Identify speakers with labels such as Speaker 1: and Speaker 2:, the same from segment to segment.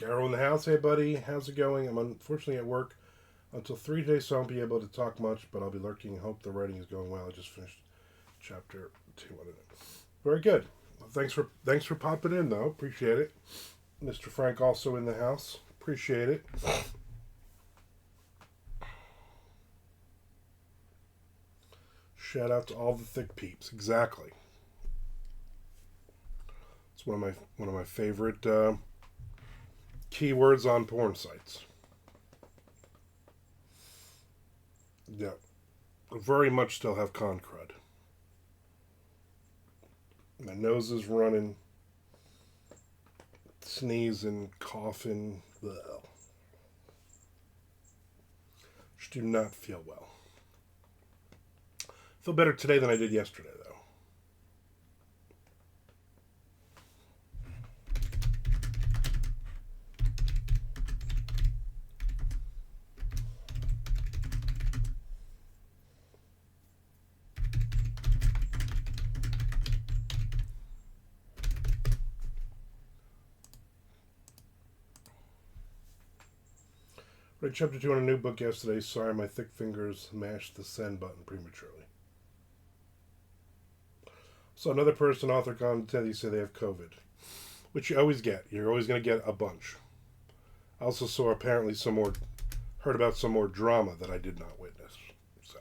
Speaker 1: Daryl in the house. Hey, buddy. How's it going? I'm unfortunately at work until 3 days, so I won't be able to talk much, but I'll be lurking. Hope the writing is going well. I just finished chapter 2 on it. Very good. Well, thanks for popping in, though. Appreciate it. Mr. Frank also in the house. Appreciate it. Shout out to all the thick peeps. Exactly. It's one of my favorite keywords on porn sites. Yeah, very much still have con crud. My nose is running, sneezing, coughing. Ugh. Just do not feel well. Feel better today than I did yesterday, though. Read chapter 2 on a new book yesterday. Sorry, my thick fingers mashed the send button prematurely. So another person, author, content, they say they have COVID, which you always get. You're always going to get a bunch. I also saw apparently heard about some more drama that I did not witness. So.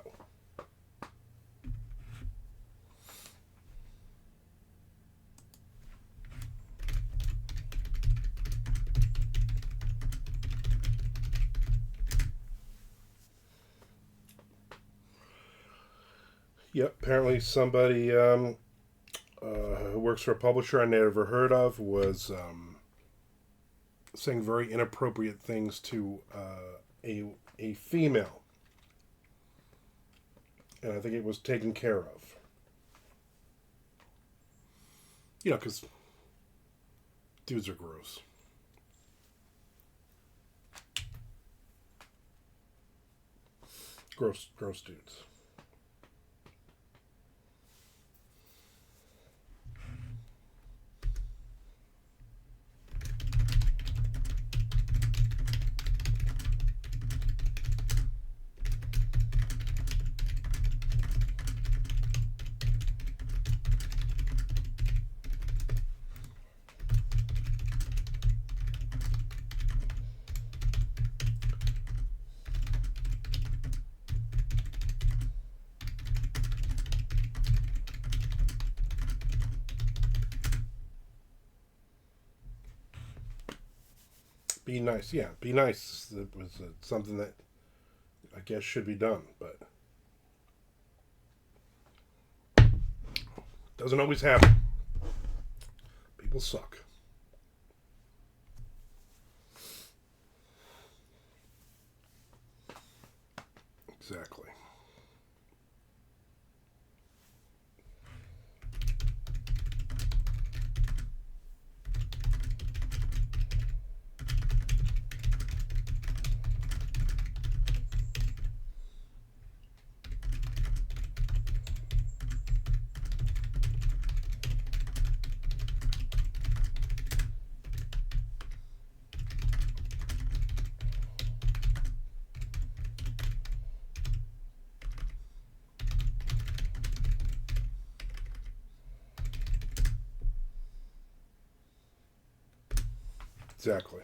Speaker 1: Yep, apparently somebody who works for a publisher I never heard of was saying very inappropriate things to a female, and I think it was taken care of. You know, because dudes are gross. Gross dudes. Be nice, yeah. Be nice. It was something that I guess should be done, but doesn't always happen. People suck. Exactly. Exactly.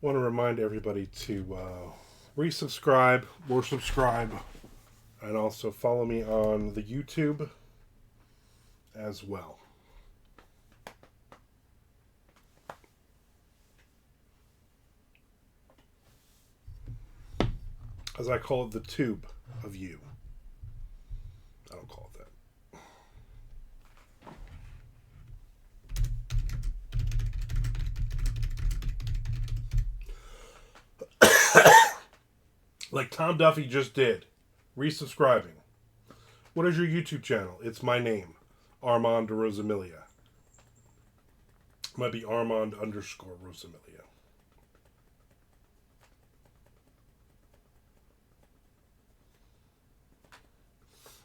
Speaker 1: want to remind everybody to resubscribe or subscribe, and also follow me on the YouTube as well. As I call it, the tube of you. I don't call it that. Like Tom Duffy just did. Resubscribing. What is your YouTube channel? It's my name. Armand Rosamilia. It might be Armand _ Rosamilia.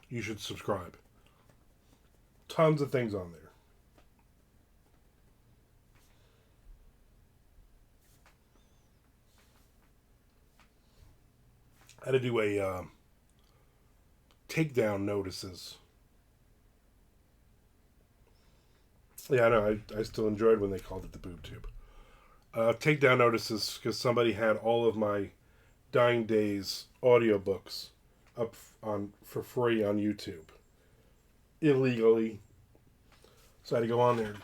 Speaker 1: You should subscribe. Tons of things on there. I had to do a takedown notices. Yeah, I know. I still enjoyed when they called it the boob tube. Takedown notices because somebody had all of my Dying Days audiobooks up on for free on YouTube illegally. So I had to go on there.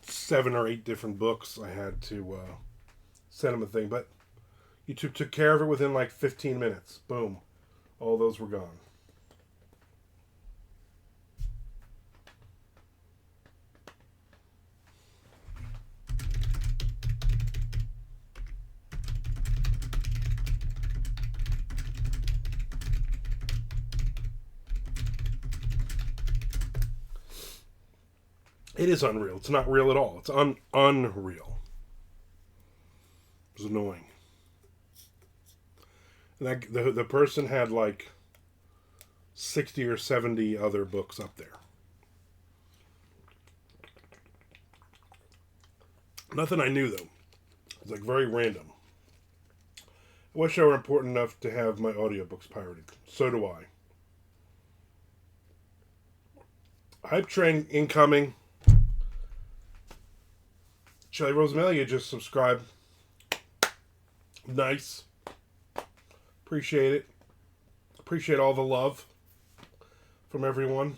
Speaker 1: 7 or 8 different books. I had to send them a thing, but YouTube took care of it within like 15 minutes. Boom. All those were gone. It is unreal. It's not real at all. It's unreal. It was annoying. And the person had like 60 or 70 other books up there. Nothing I knew, though. It was like very random. I wish I were important enough to have my audiobooks pirated. So do I. Hype train incoming. Shelly Rosamilia just subscribed. Nice. Appreciate it. Appreciate all the love from everyone.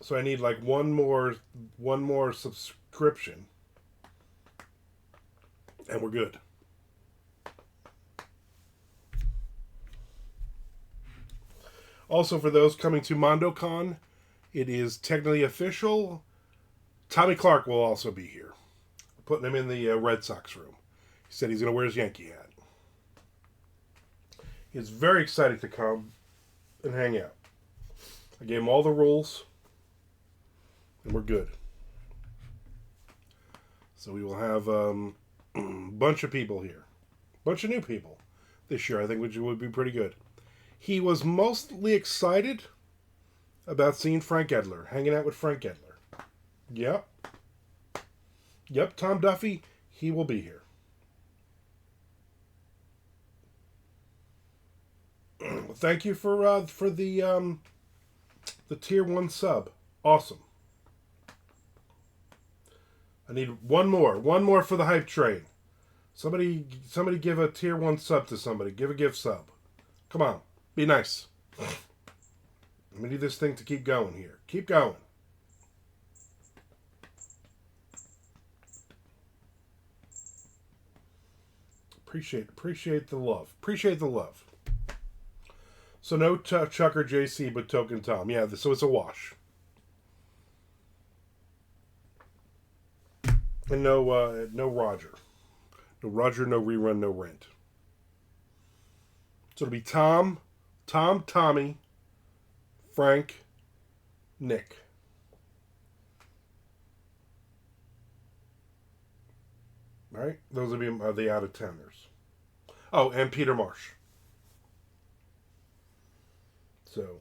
Speaker 1: So I need like one more subscription, and we're good. Also, for those coming to MondoCon, it is technically official. Tommy Clark will also be here. We're putting him in the Red Sox room. He said he's going to wear his Yankee hat. He's very excited to come and hang out. I gave him all the rules, and we're good. So we will have a bunch of people here. A bunch of new people this year, I think, which would be pretty good. He was mostly excited about seeing Frank Edler, hanging out with Frank Edler. Yep. Yep, Tom Duffy, he will be here. Thank you for the tier 1 sub. Awesome. I need one more for the hype train. Somebody give a tier 1 sub to somebody. Give a gift sub. Come on. Be nice. We need this thing to keep going here. Keep going. Appreciate the love. Appreciate the love. So no Chuck or JC, but Token Tom. Yeah, so it's a wash. And no Roger. No Roger, no rerun, no rent. So it'll be Tom, Tommy, Frank, Nick. All right? Those will be the out-of-towners. Oh, and Peter Marsh. So,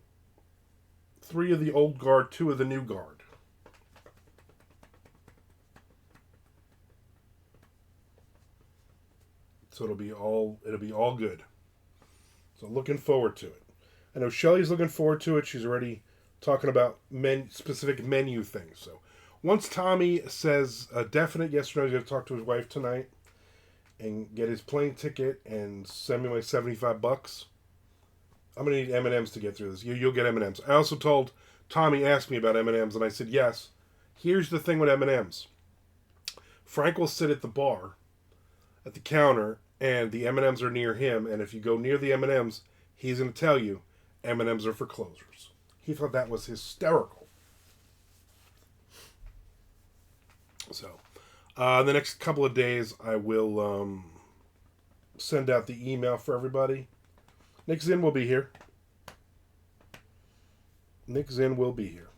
Speaker 1: 3 of the old guard, 2 of the new guard. So it'll be all good. So looking forward to it. I know Shelly's looking forward to it. She's already talking about specific menu things. So Once Tommy says a definite yes or no, he's going to talk to his wife tonight and get his plane ticket and send me my $75. I'm going to need M&Ms to get through this. You'll get M&Ms. I also told Tommy asked me about M&Ms, and I said yes. Here's the thing with M&Ms. Frank will sit at the bar, at the counter, and the M&Ms are near him. And if you go near the M&Ms, he's going to tell you M&Ms are for closers. He thought that was hysterical. So, the next couple of days, I will send out the email for everybody. Nick Zinn will be here. Nick Zinn will be here.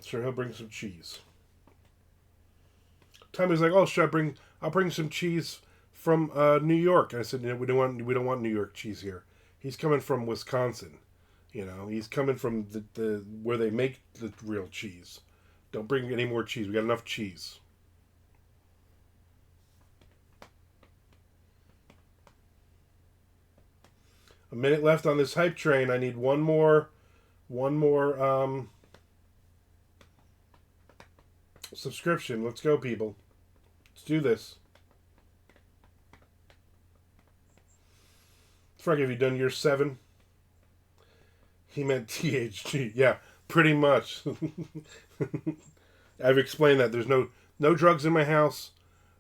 Speaker 1: Sure, he'll bring some cheese. Tommy's like, "Oh, I'll bring some cheese from New York." And I said, we don't want New York cheese here. He's coming from Wisconsin. He's coming from the where they make the real cheese. Don't bring any more cheese. We got enough cheese. A minute left on this hype train. I need one more subscription. Let's go, people. Let's do this. Frank, have you done year 7? He meant THG. Yeah, pretty much. I've explained that. There's no drugs in my house.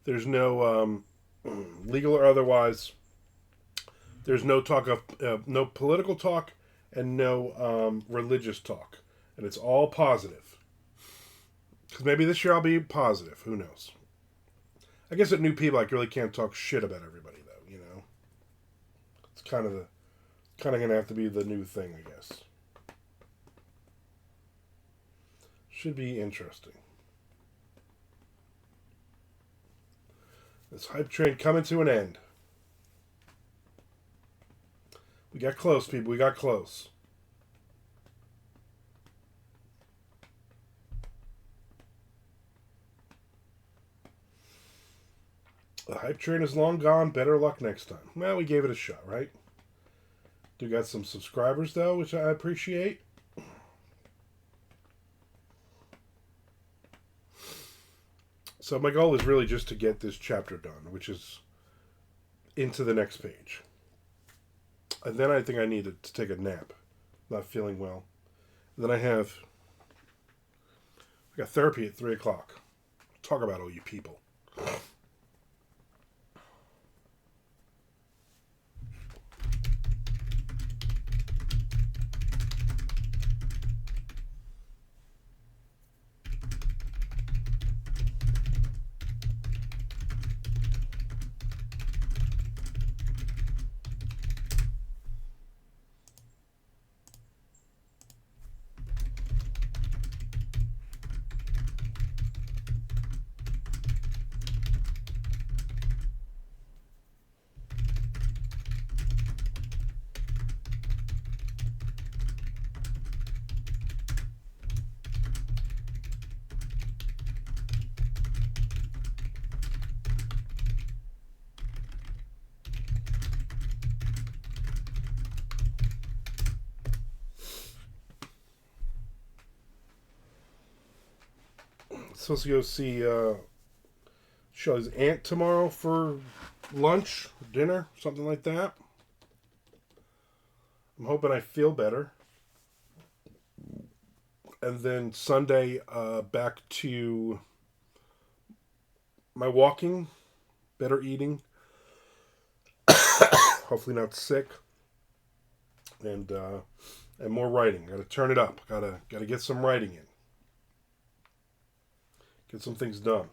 Speaker 1: There's no legal or otherwise. There's no talk of no political talk and no religious talk, and it's all positive. Because maybe this year I'll be positive. Who knows? I guess at new people I really can't talk shit about everybody though. It's kind of gonna have to be the new thing, I guess. Should be interesting. This hype train coming to an end. We got close, people. We got close. The hype train is long gone. Better luck next time. Well, we gave it a shot, right? Do got some subscribers, though, which I appreciate. So my goal is really just to get this chapter done, which is into the next page. And then I think I need to take a nap. Not feeling well. And then I got therapy at 3 o'clock. Talk about all you people. Supposed to go see Shelley's aunt tomorrow for lunch, dinner, something like that. I'm hoping I feel better. And then Sunday, back to my walking, better eating, hopefully not sick, and more writing. Got to turn it up. Got to get some writing in. Get some things done.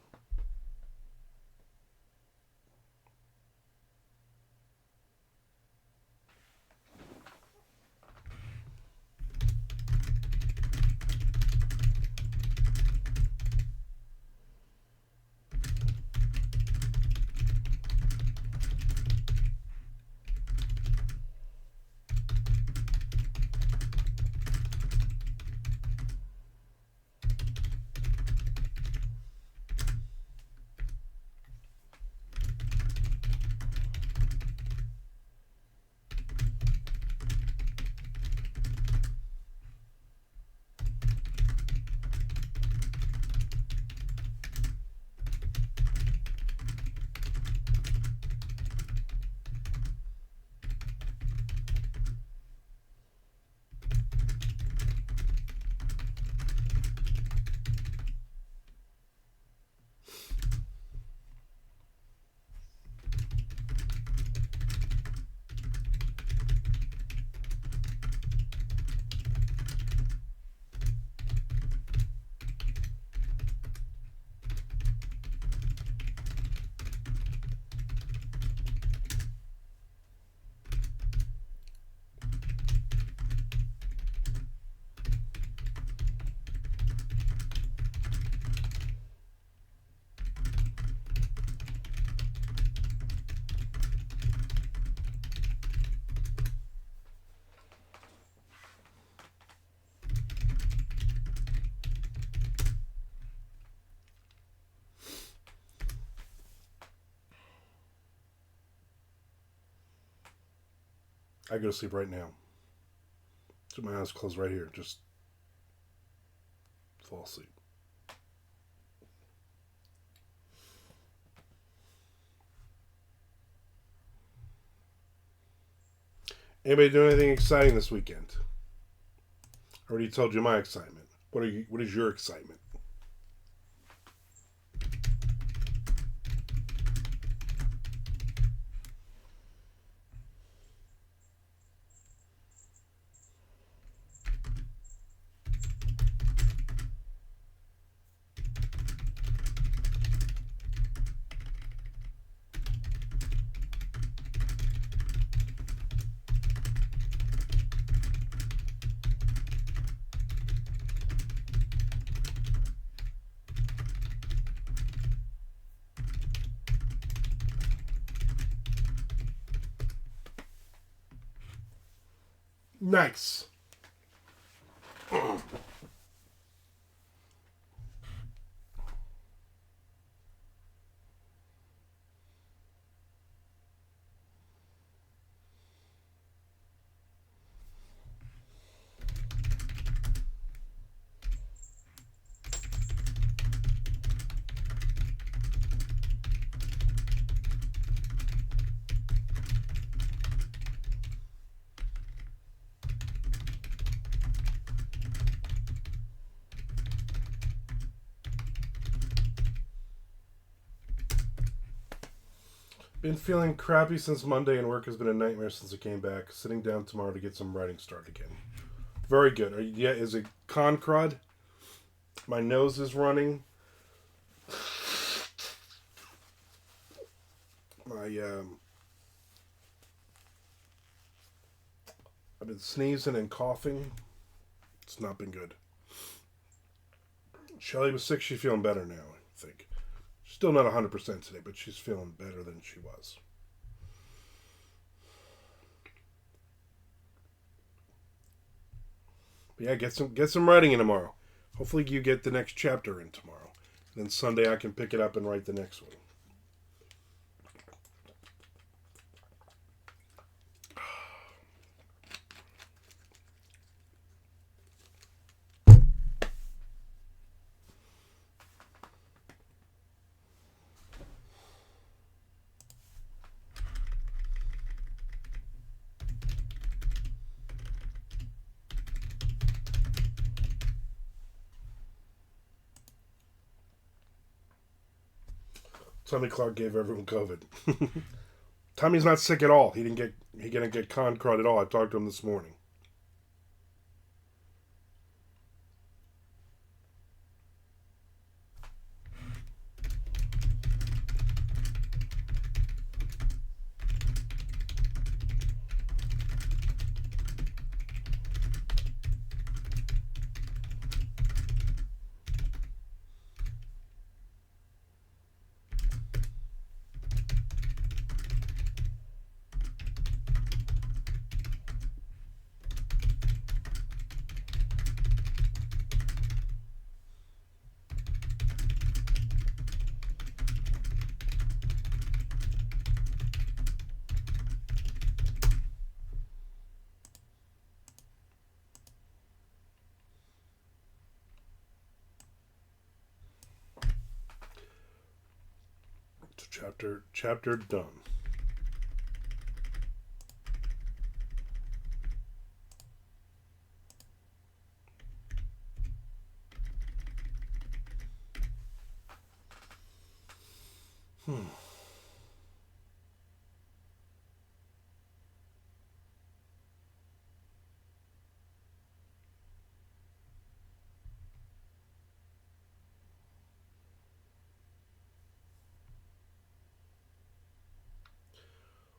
Speaker 1: I go to sleep right now. So my eyes closed right here. Just fall asleep. Anybody doing anything exciting this weekend? I already told you my excitement. What is your excitement? Nice. Been feeling crappy since Monday, and work has been a nightmare since I came back. Sitting down tomorrow to get some writing started again. Very good. Yeah, is it con crud? My nose is running. I've been sneezing and coughing. It's not been good. Shelly was sick. She's feeling better now, I think. Still not 100% today, but she's feeling better than she was. But yeah, get some writing in tomorrow. Hopefully you get the next chapter in tomorrow. Then Sunday I can pick it up and write the next one. Tommy Clark gave everyone COVID. Tommy's not sick at all. He didn't get con crud at all. I talked to him this morning. Chapter done.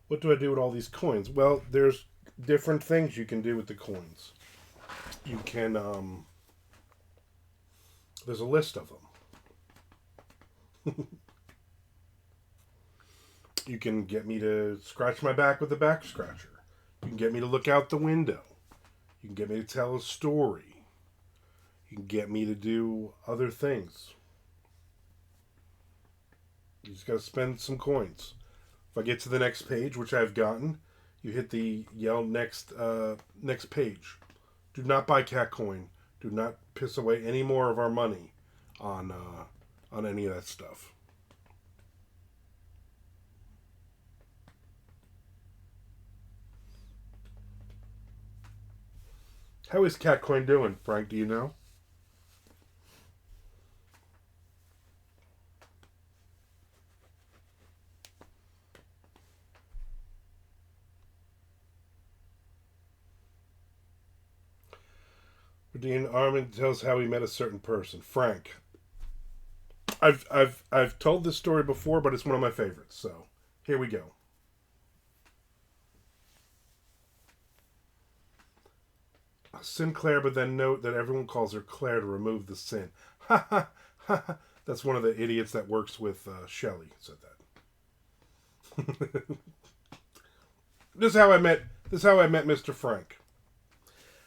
Speaker 1: What do I do with all these coins? Well, there's different things you can do with the coins. You can, there's a list of them. You can get me to scratch my back with a back scratcher. You can get me to look out the window. You can get me to tell a story. You can get me to do other things. You just got to spend some coins. If I get to the next page, which I've gotten, you hit the yell next page. Do not buy cat coin. Do not piss away any more of our money on any of that stuff. How is Catcoin doing, Frank? Do you know? Dean Armand tells how he met a certain person, Frank. I've told this story before, but it's one of my favorites. So here we go. Sinclair, but then note that everyone calls her Claire to remove the sin. Ha ha ha! That's one of the idiots that works with Shelley said that. This is how I met. This is how I met Mr. Frank.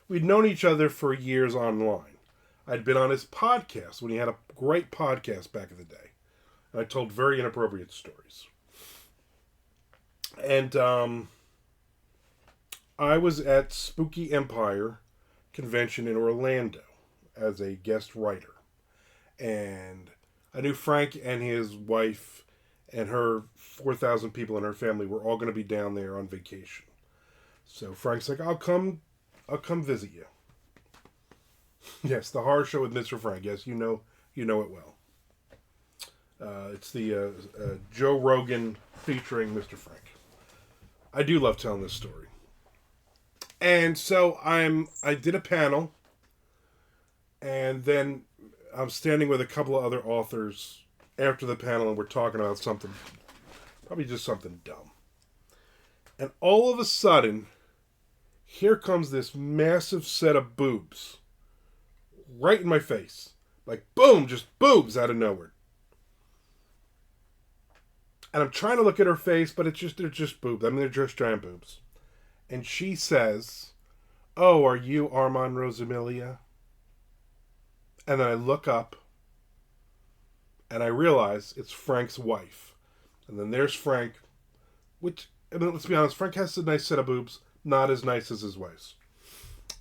Speaker 1: We'd known each other for years online. I'd been on his podcast when he had a great podcast back in the day. And I told very inappropriate stories. And I was at Spooky Empire convention in Orlando as a guest writer. And I knew Frank and his wife and her 4,000 people in her family were all going to be down there on vacation. So Frank's like, I'll come visit you. Yes, the horror show with Mr. Frank. Yes, you know it well. It's the Joe Rogan featuring Mr. Frank. I do love telling this story. And so I did a panel, and then I'm standing with a couple of other authors after the panel, and we're talking about something, probably just something dumb. And all of a sudden, here comes this massive set of boobs right in my face. Like, boom, just boobs out of nowhere. And I'm trying to look at her face, but they're just boobs. I mean, they're just giant boobs. And she says, "Oh, are you Armand Rosamilia?" And then I look up, and I realize it's Frank's wife. And then there's Frank, which, I mean, let's be honest, Frank has a nice set of boobs, not as nice as his wife's.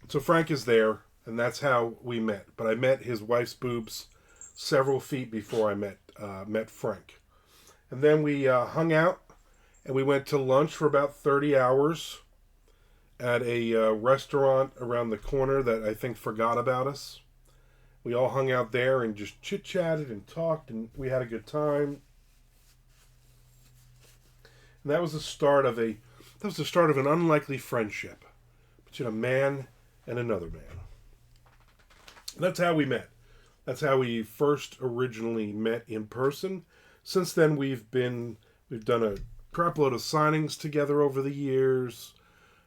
Speaker 1: So Frank is there, and that's how we met. But I met his wife's boobs several feet before I met Frank. And then we hung out, and we went to lunch for about 30 hours at a restaurant around the corner that I think forgot about us. We all hung out there and just chit-chatted and talked, and we had a good time. And that was the start of an unlikely friendship between a man and another man. And that's how we met. That's how we first originally met in person. Since then, we've done a crapload of signings together over the years.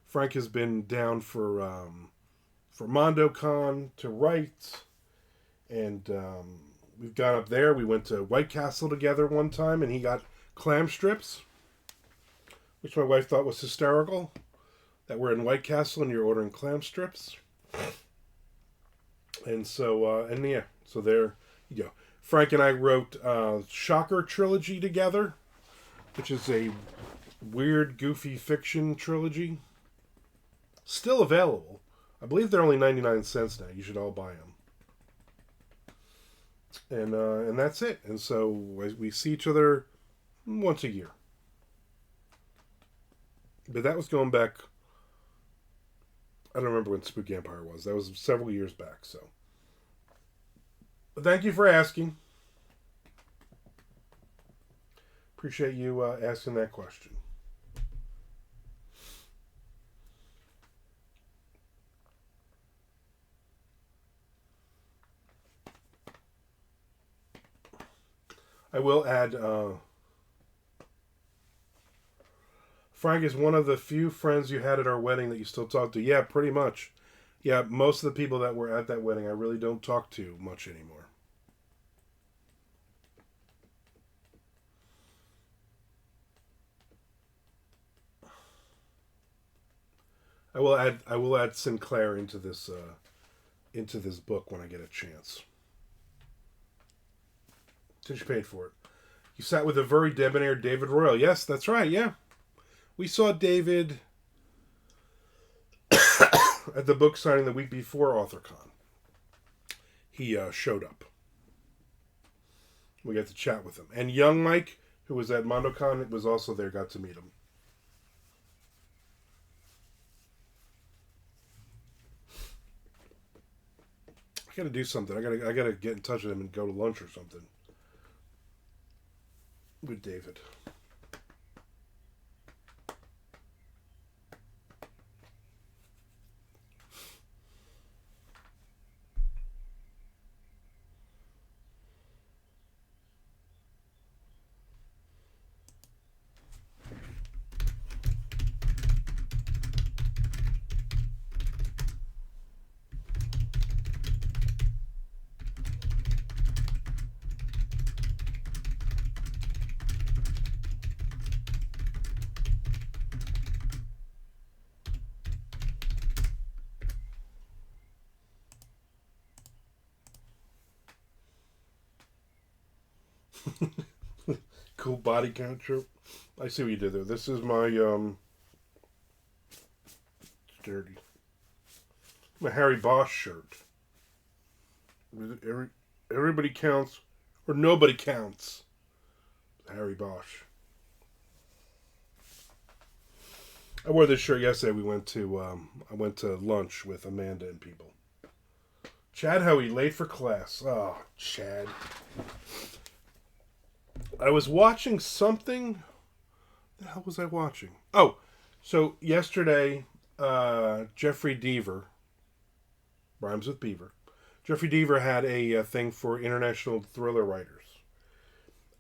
Speaker 1: Frank has been down for MondoCon to write, and we've gone up there. We went to White Castle together one time, and he got clam strips, which my wife thought was hysterical, that we're in White Castle and you're ordering clam strips. And so, so there you go. Frank and I wrote Shocker Trilogy together, which is a weird, goofy fiction trilogy. Still available. I believe they're only 99 cents now. You should all buy them. And that's it. And so we see each other once a year. But that was going back, I don't remember when Spooky Empire was. That was several years back, so. But thank you for asking. Appreciate you asking that question. I will add, Frank is one of the few friends you had at our wedding that you still talk to. Yeah, pretty much. Yeah, most of the people that were at that wedding I really don't talk to much anymore. I will add Sinclair into this book when I get a chance. Since you paid for it. You sat with a very debonair David Royal. Yes, that's right, yeah. We saw David at the book signing the week before AuthorCon. He showed up. We got to chat with him. And young Mike, who was at MondoCon, was also there, got to meet him. I gotta do something. I gotta get in touch with him and go to lunch or something with David. Cool body count trope. I see what you did there. This is my dirty. My Harry Bosch shirt. Everybody counts or nobody counts. Harry Bosch. I wore this shirt yesterday. I went to lunch with Amanda and people. Chad Hoey, late for class. Oh, Chad. I was watching something. The hell was I watching? Oh, so yesterday, Jeffrey Deaver, rhymes with Beaver. Jeffrey Deaver had a thing for international thriller writers,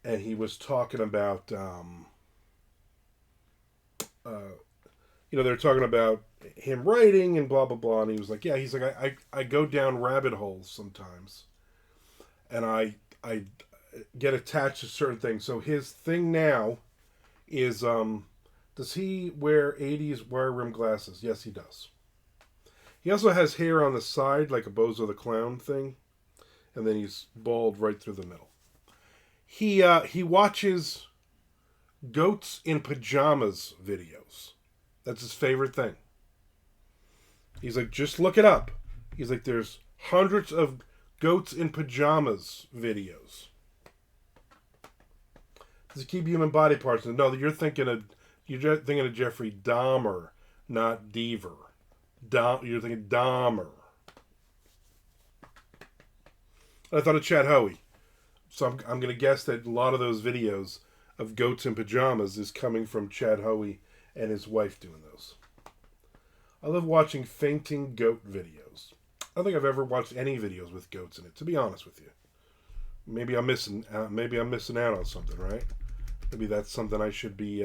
Speaker 1: and he was talking about, they're talking about him writing and blah blah blah, and he was like, he's like, I go down rabbit holes sometimes, and I get attached to certain things. So his thing now is, does he wear 80s wire rim glasses? Yes, he does. He also has hair on the side, like a Bozo the Clown thing, and then he's bald right through the middle. He watches goats in pajamas videos. That's his favorite thing. He's like, just look it up. He's like, there's hundreds of goats in pajamas videos. Does it keep human body parts? No, you're thinking of Jeffrey Dahmer, not Deaver. You're thinking Dahmer. I thought of Chad Hoey. So I'm going to guess that a lot of those videos of goats in pajamas is coming from Chad Hoey and his wife doing those. I love watching fainting goat videos. I don't think I've ever watched any videos with goats in it, to be honest with you. Maybe I'm missing out on something, right? Maybe that's something I should be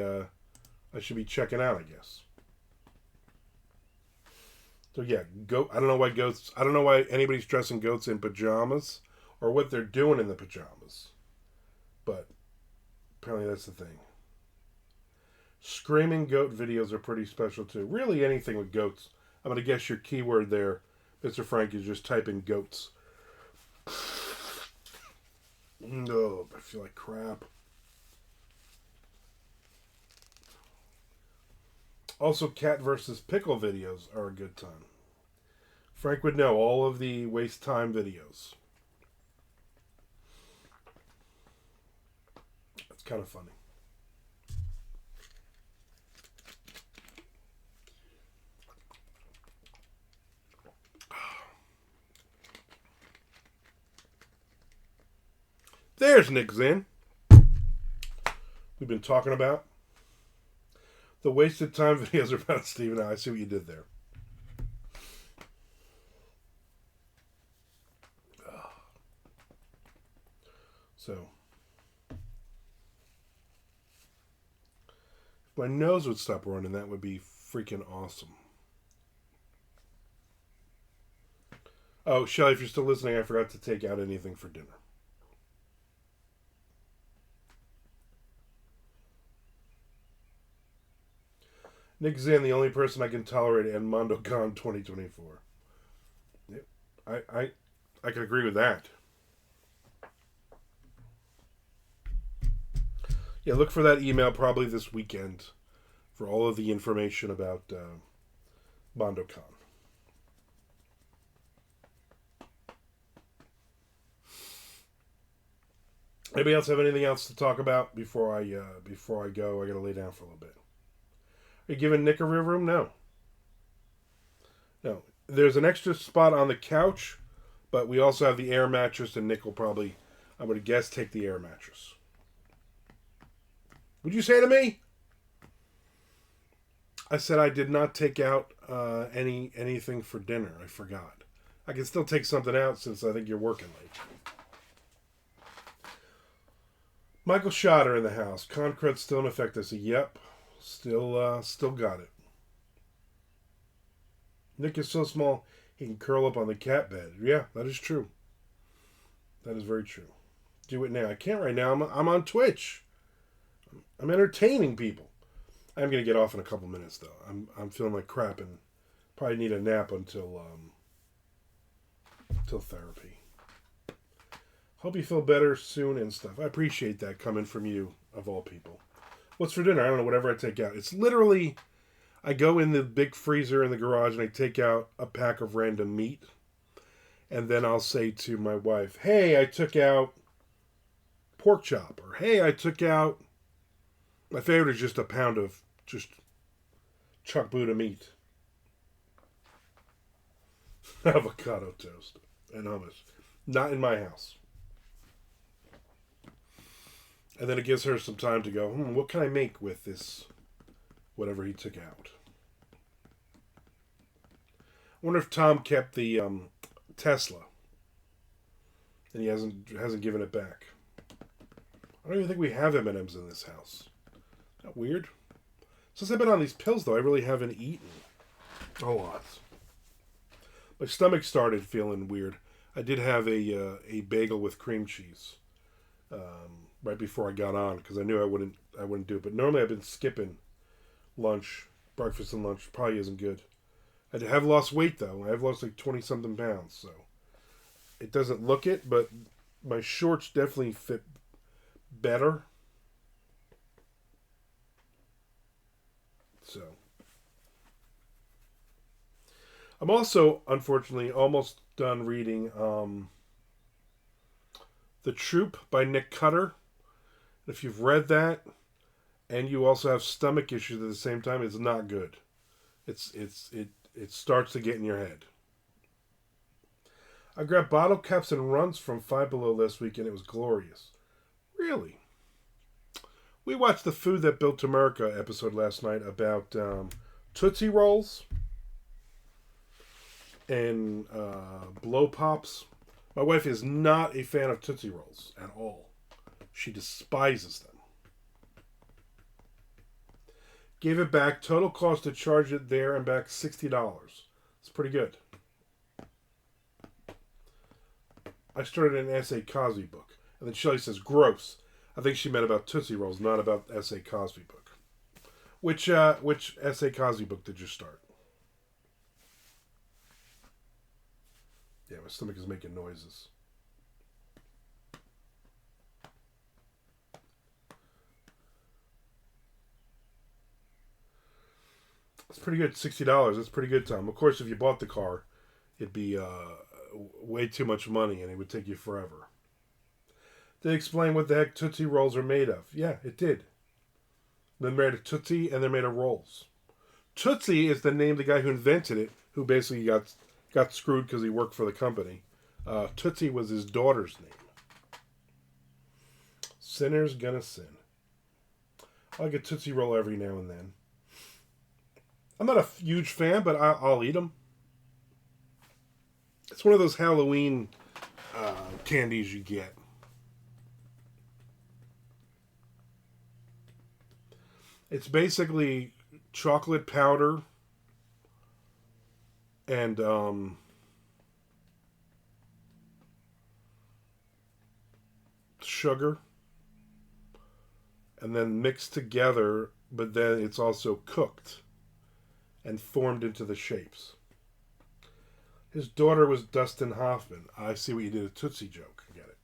Speaker 1: checking out, I guess. So yeah, goat. I don't know why anybody's dressing goats in pajamas or what they're doing in the pajamas. But apparently that's the thing. Screaming goat videos are pretty special too. Really anything with goats. I'm going to guess your keyword there, Mr. Frank, is just type in goats. No, I feel like crap. Also, cat versus pickle videos are a good time. Frank would know all of the waste time videos. It's kind of funny. There's Nick Zinn. We've been talking about. The wasted time videos are about Stephen. I see what you did there. So, if my nose would stop running, that would be freaking awesome. Oh, Shelly, if you're still listening, I forgot to take out anything for dinner. Nick Zinn, the only person I can tolerate at MondoCon 2024. Yep. I can agree with that. Yeah, look for that email probably this weekend for all of the information about MondoCon. Anybody else have anything else to talk about before I go? I gotta lay down for a little bit. Are you giving Nick a real room? No, no. There's an extra spot on the couch, but we also have the air mattress, and Nick will probably, I'm gonna guess, take the air mattress. Would you say to me? I said I did not take out anything for dinner. I forgot. I can still take something out since I think you're working late. Michael Schotter in the house. Concret's still in effect. I said, yep. Still got it. Nick is so small he can curl up on the cat bed. Yeah, that is true. That is very true. Do it now. I can't right now. I'm on Twitch. I'm entertaining people. I'm gonna get off in a couple minutes though. I'm feeling like crap and probably need a nap until therapy. Hope you feel better soon and stuff. I appreciate that coming from you of all people. What's for dinner? I don't know. Whatever I take out. It's literally, I go in the big freezer in the garage and I take out a pack of random meat, and then I'll say to my wife, "Hey, I took out pork chop," or "Hey, I took out." My favorite is just a pound of just chuck Buddha meat. Avocado toast and hummus. Not in my house. And then it gives her some time to go, what can I make with this, whatever he took out? I wonder if Tom kept the Tesla and he hasn't given it back. I don't even think we have M&Ms in this house. Isn't that weird? Since I've been on these pills, though, I really haven't eaten a lot. My stomach started feeling weird. I did have a bagel with cream cheese right before I got on because I knew I wouldn't do it. But normally I've been skipping lunch, breakfast and lunch. Probably isn't good. I have lost weight though. I've lost like 20-something pounds, so it doesn't look it, but my shorts definitely fit better. So I'm also, unfortunately, almost done reading The Troop by Nick Cutter. If you've read that and you also have stomach issues at the same time, it's not good. It starts to get in your head. I grabbed bottle caps and runs from Five Below last week and it was glorious. Really? We watched the Food That Built America episode last night about Tootsie Rolls and Blow Pops. My wife is not a fan of Tootsie Rolls at all. She despises them. Gave it back. Total cost to charge it there and back $60. It's pretty good. I started an S.A. Cosby book. And then Shelley says, gross. I think she meant about Tootsie Rolls, not about S.A. Cosby book. Which S.A. Cosby book did you start? Yeah, my stomach is making noises. It's pretty good. $60. That's pretty good, Tom. Of course, if you bought the car, it'd be way too much money and it would take you forever. They explain what the heck Tootsie Rolls are made of. Yeah, it did. They're made of Tootsie and they're made of rolls. Tootsie is the name of the guy who invented it, who basically got screwed because he worked for the company. Tootsie was his daughter's name. Sinner's gonna sin. I like a Tootsie Roll every now and then. I'm not a huge fan, but I'll eat them. It's one of those Halloween candies you get. It's basically chocolate powder and sugar, and then mixed together, but then it's also cooked and formed into the shapes. His daughter was Dustin Hoffman. I see what you did, a Tootsie joke. I get it.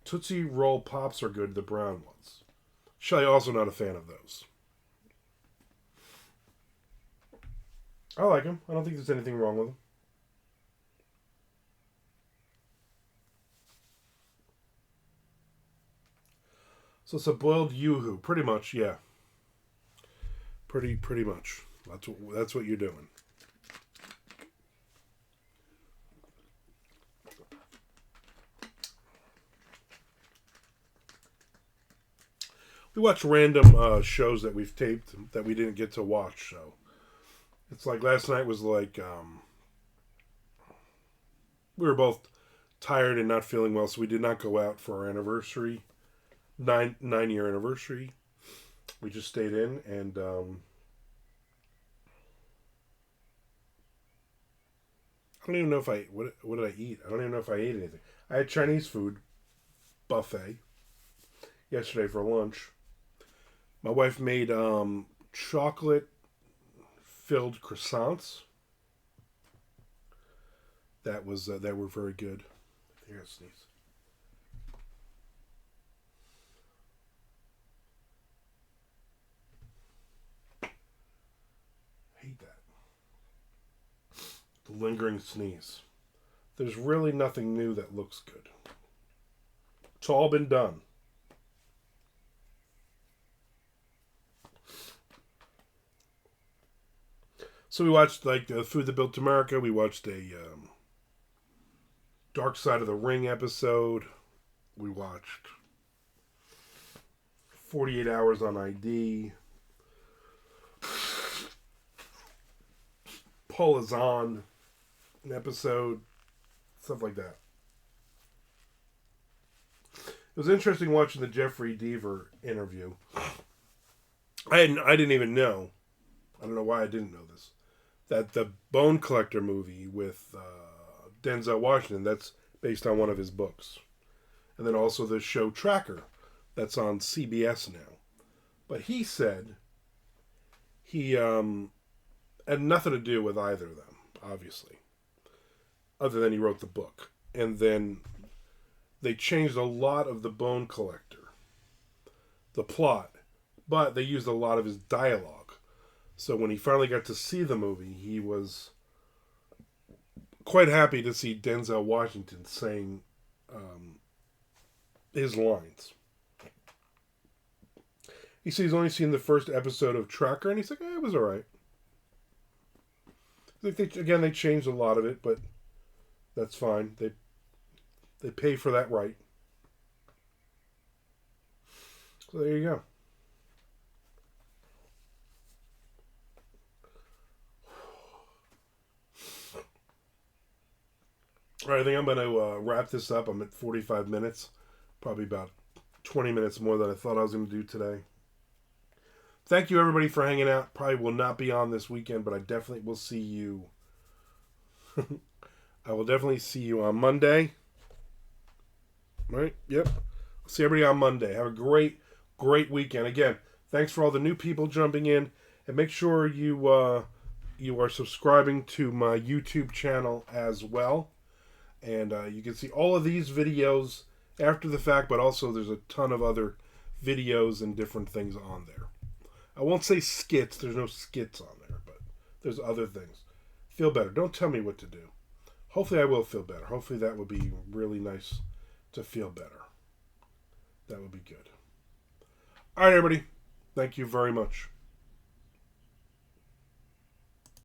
Speaker 1: Tootsie Roll Pops are good, the brown ones. Shelley also not a fan of those. I like them. I don't think there's anything wrong with them. So it's a boiled yoo-hoo, pretty much, yeah. Pretty much. That's what you're doing. We watch random shows that we've taped that we didn't get to watch. So it's like last night was like we were both tired and not feeling well, so we did not go out for our anniversary, 9-year anniversary. We just stayed in and I don't even know if what did I eat? I don't even know if I ate anything. I had Chinese food buffet yesterday for lunch. My wife made chocolate filled croissants. That were very good. Here, I sneeze. Hate that. The lingering sneeze. There's really nothing new that looks good. It's all been done. So we watched like Food That Built America. We watched a Dark Side of the Ring episode. We watched 48 Hours on ID. Paul is on an episode. Stuff like that. It was interesting watching the Jeffrey Deaver interview. I didn't even know. I don't know why I didn't know this. That the Bone Collector movie with Denzel Washington, that's based on one of his books. And then also the show Tracker, that's on CBS now. But he said he had nothing to do with either of them, obviously. Other than he wrote the book. And then they changed a lot of the Bone Collector, the plot, but they used a lot of his dialogue. So when he finally got to see the movie, he was quite happy to see Denzel Washington saying his lines. He said he's only seen the first episode of Tracker, and he's like, it was all right. Like they changed a lot of it, but that's fine. They pay for that right. So there you go. All right, I think I'm going to wrap this up. I'm at 45 minutes. Probably about 20 minutes more than I thought I was going to do today. Thank you, everybody, for hanging out. Probably will not be on this weekend, but I definitely will see you. I will definitely see you on Monday. Right? Yep. I'll see everybody on Monday. Have a great weekend. Again, thanks for all the new people jumping in. And make sure you are subscribing to my YouTube channel as well. And you can see all of these videos after the fact, but also there's a ton of other videos and different things on there. I won't say skits. There's no skits on there, but there's other things. Feel better. Don't tell me what to do. Hopefully I will feel better. Hopefully that would be really nice to feel better. That would be good. All right, everybody. Thank you very much.